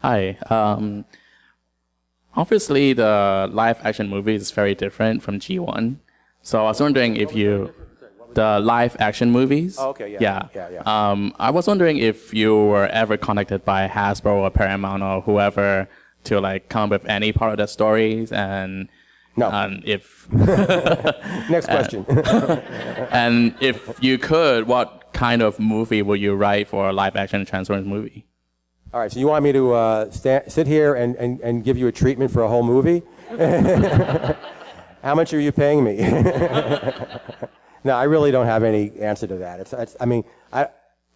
Hi. Obviously, the live action movie is very different from G1. So I was wondering if the live action movies. Oh, okay, I was wondering if you were ever contacted by Hasbro or Paramount or whoever to like come up with any part of the stories No. and if Next question. and if you could, what kind of movie would you write for a live action Transformers movie? All right, so you want me to sit here and give you a treatment for a whole movie? How much are you paying me? No, I really don't have any answer to that.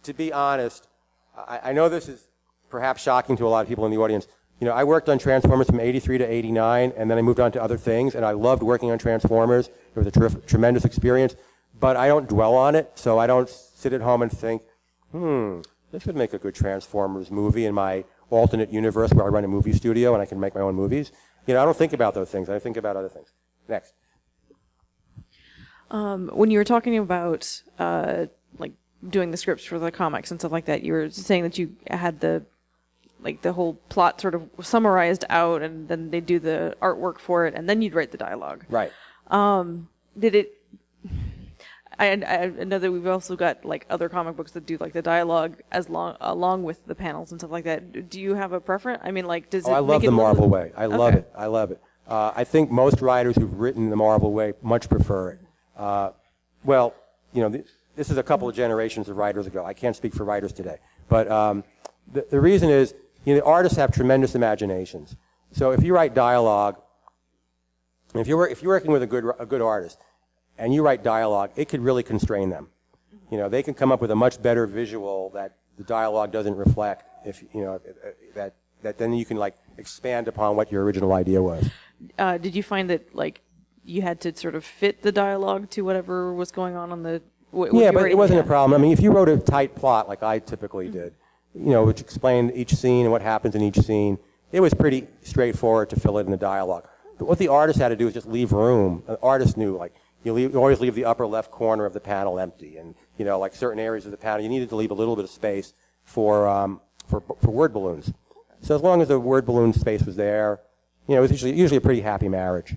To be honest, I know this is perhaps shocking to a lot of people in the audience. You know, I worked on Transformers from '83 to '89, and then I moved on to other things, and I loved working on Transformers. It was a tremendous experience, but I don't dwell on it, so I don't sit at home and think, this would make a good Transformers movie in my alternate universe where I run a movie studio and I can make my own movies. You know, I don't think about those things. I think about other things. Next. When you were talking about like doing the scripts for the comics and stuff like that, you were saying that you had the whole plot sort of summarized out, and then they do the artwork for it, and then you'd write the dialogue. Right. Did it? I know that we've also got like other comic books that do like the dialogue along with the panels and stuff like that. Do you have a preference? I mean, like, does it? I love the Marvel way. I love Okay. it. I love it. I think most writers who've written the Marvel way much prefer it. Well, you know, this is a couple of generations of writers ago. I can't speak for writers today, but the reason is, you know, artists have tremendous imaginations. So if you write dialogue, if you're working with a good artist, and you write dialogue, it could really constrain them. You know, they can come up with a much better visual that the dialogue doesn't reflect. If you know that then you can like expand upon what your original idea was. Did you find that like you had to sort of fit the dialogue to whatever was going on the? Yeah, but it wasn't a problem. I mean, if you wrote a tight plot like I typically did, you know, which explained each scene and what happens in each scene, it was pretty straightforward to fill it in the dialogue. But what the artist had to do is just leave room. The artist knew, like, you always leave the upper left corner of the panel empty, and you know, like certain areas of the panel, you needed to leave a little bit of space for word balloons. So as long as the word balloon space was there, you know, it was usually a pretty happy marriage.